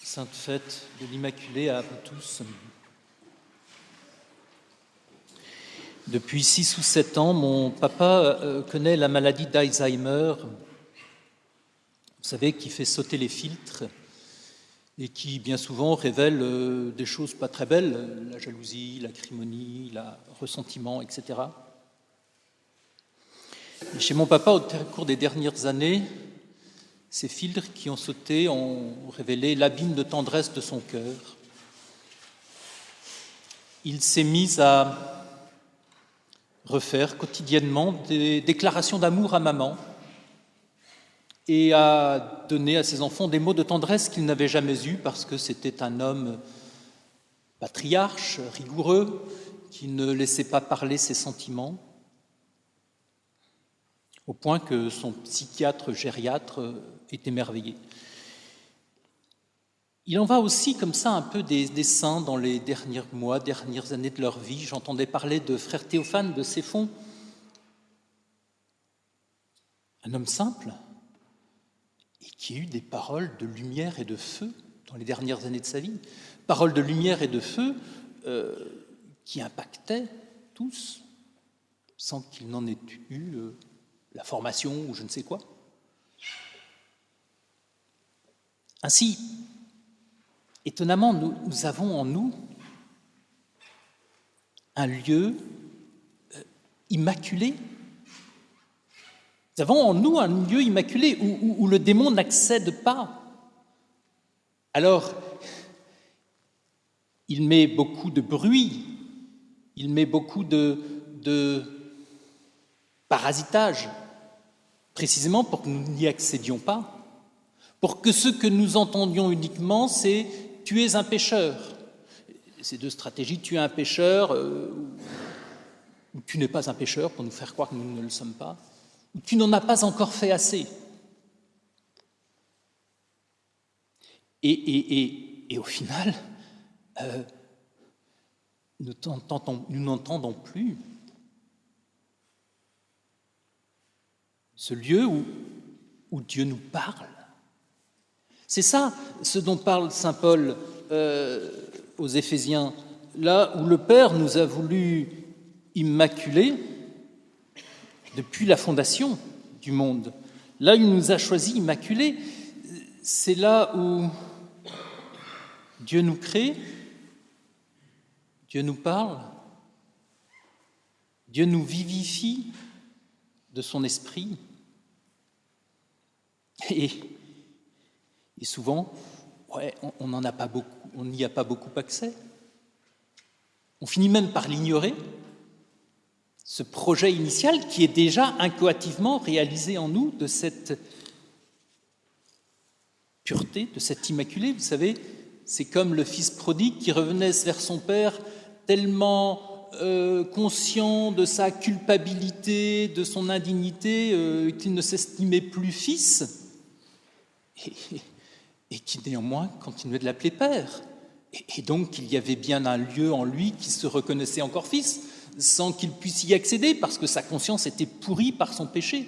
Sainte fête de l'Immaculée à vous tous. Depuis 6 ou 7 ans, mon papa connaît la maladie d'Alzheimer, vous savez, qui fait sauter les filtres et qui, bien souvent, révèle des choses pas très belles, la jalousie, l'acrimonie, le ressentiment, etc. Et chez mon papa, au cours des dernières années, ces filtres qui ont sauté ont révélé l'abîme de tendresse de son cœur. Il s'est mis à refaire quotidiennement des déclarations d'amour à maman et à donner à ses enfants des mots de tendresse qu'il n'avait jamais eus parce que c'était un homme patriarche, rigoureux, qui ne laissait pas parler ses sentiments, au point que son psychiatre gériatre est émerveillé. Il en va aussi comme ça un peu des saints dans les derniers mois, dernières années de leur vie. J'entendais parler de frère Théophane de Céphon, un homme simple et qui a eu des paroles de lumière et de feu dans les dernières années de sa vie. Paroles de lumière et de feu qui impactaient tous sans qu'il n'en ait eu la formation ou je ne sais quoi. Ainsi, étonnamment, nous avons en nous un lieu immaculé. Nous avons en nous un lieu immaculé où le démon n'accède pas. Alors, il met beaucoup de bruit, il met beaucoup de parasitage, précisément pour que nous n'y accédions pas. Pour que ce que nous entendions uniquement, c'est « tu es un pécheur ». Ces deux stratégies, tu es un pécheur, ou tu n'es pas un pécheur, pour nous faire croire que nous ne le sommes pas, ou tu n'en as pas encore fait assez. Et au final, nous n'entendons plus ce lieu où Dieu nous parle. C'est ça ce dont parle saint Paul aux Éphésiens, là où le Père nous a voulu immaculer depuis la fondation du monde. Là où il nous a choisis immaculés, c'est là où Dieu nous crée, Dieu nous parle, Dieu nous vivifie de son esprit. Et souvent, on n'en a pas beaucoup, on n'y a pas beaucoup accès. On finit même par l'ignorer, ce projet initial qui est déjà incoativement réalisé en nous de cette pureté, de cette immaculée. Vous savez, c'est comme le fils prodigue qui revenait vers son père tellement conscient de sa culpabilité, de son indignité, qu'il ne s'estimait plus fils. Et qui néanmoins continuait de l'appeler père. Et donc il y avait bien un lieu en lui qui se reconnaissait encore fils, sans qu'il puisse y accéder, parce que sa conscience était pourrie par son péché.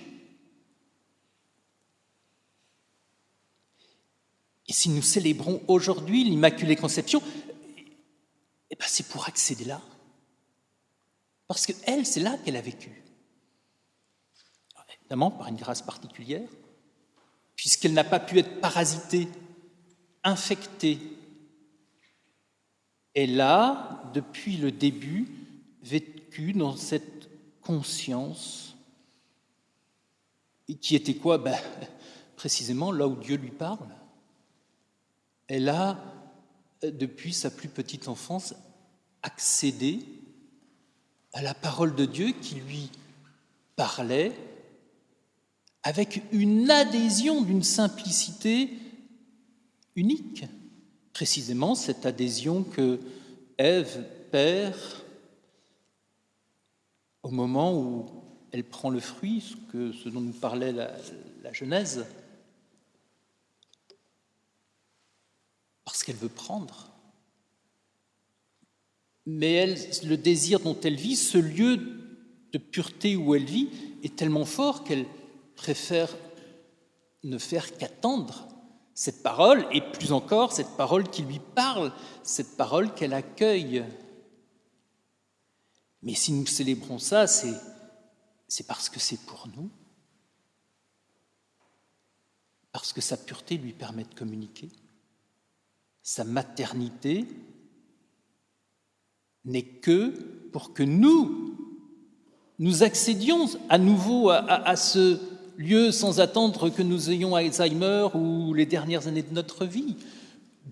Et si nous célébrons aujourd'hui l'Immaculée Conception, c'est pour accéder là. Parce qu'elle, c'est là qu'elle a vécu. Alors, évidemment, par une grâce particulière, puisqu'elle n'a pas pu être parasitée, infectée. Elle a, depuis le début, vécu dans cette conscience qui était quoi ? Précisément là où Dieu lui parle. Elle a, depuis sa plus petite enfance, accédé à la parole de Dieu qui lui parlait avec une adhésion d'une simplicité unique. Précisément cette adhésion que Ève perd au moment où elle prend le fruit, ce dont nous parlait la Genèse, parce qu'elle veut prendre. Mais elle, le désir dont elle vit, ce lieu de pureté où elle vit, est tellement fort qu'elle préfère ne faire qu'attendre cette parole, et plus encore, cette parole qui lui parle, cette parole qu'elle accueille. Mais si nous célébrons ça, c'est parce que c'est pour nous, parce que sa pureté lui permet de communiquer, sa maternité n'est que pour que nous accédions à nouveau à ce lieu sans attendre que nous ayons Alzheimer ou les dernières années de notre vie,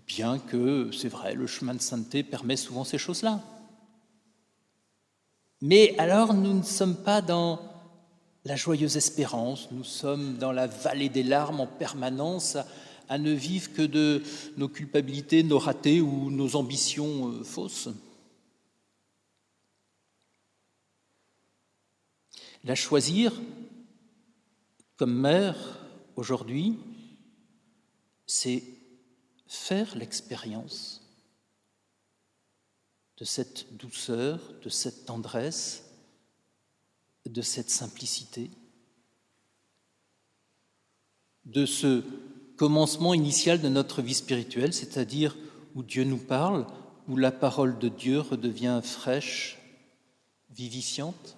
bien que, c'est vrai, le chemin de sainteté permet souvent ces choses-là. Mais alors nous ne sommes pas dans la joyeuse espérance, nous sommes dans la vallée des larmes en permanence, à ne vivre que de nos culpabilités, nos ratés ou nos ambitions fausses. La choisir comme mère aujourd'hui, c'est faire l'expérience de cette douceur, de cette tendresse, de cette simplicité, de ce commencement initial de notre vie spirituelle, c'est-à-dire où Dieu nous parle, où la parole de Dieu redevient fraîche, vivifiante.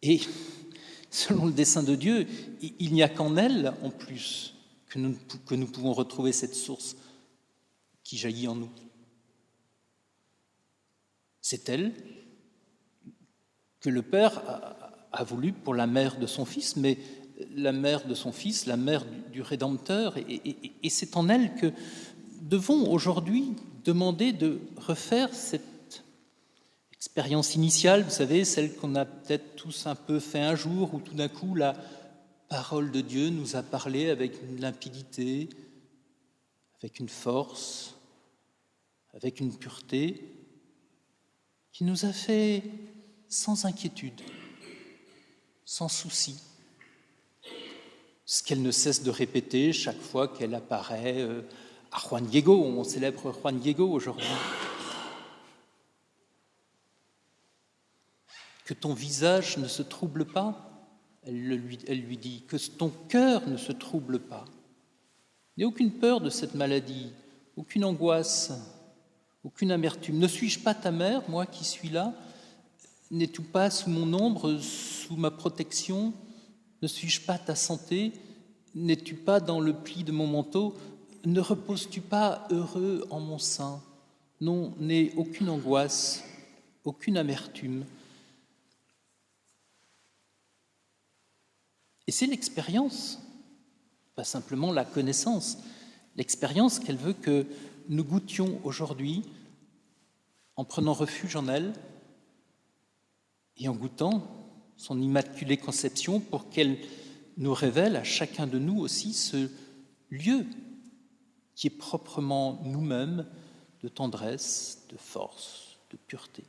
Et selon le dessein de Dieu, il n'y a qu'en elle, en plus, que nous pouvons retrouver cette source qui jaillit en nous. C'est elle que le Père a voulu pour la mère de son Fils, mais la mère de son Fils, la mère du Rédempteur, et c'est en elle que devons aujourd'hui demander de refaire cette expérience initiale, vous savez, celle qu'on a peut-être tous un peu fait un jour, où tout d'un coup la parole de Dieu nous a parlé avec une limpidité, avec une force, avec une pureté, qui nous a fait sans inquiétude, sans souci, ce qu'elle ne cesse de répéter chaque fois qu'elle apparaît à Juan Diego. On célèbre Juan Diego aujourd'hui. Que ton visage ne se trouble pas, elle lui dit, que ton cœur ne se trouble pas. N'aie aucune peur de cette maladie, aucune angoisse, aucune amertume. Ne suis-je pas ta mère, moi qui suis là? N'es-tu pas sous mon ombre, sous ma protection? Ne suis-je pas ta santé? N'es-tu pas dans le pli de mon manteau? Ne reposes-tu pas heureux en mon sein? Non, n'aie aucune angoisse, aucune amertume. Et c'est l'expérience, pas simplement la connaissance, l'expérience qu'elle veut que nous goûtions aujourd'hui en prenant refuge en elle et en goûtant son immaculée conception pour qu'elle nous révèle à chacun de nous aussi ce lieu qui est proprement nous-mêmes de tendresse, de force, de pureté.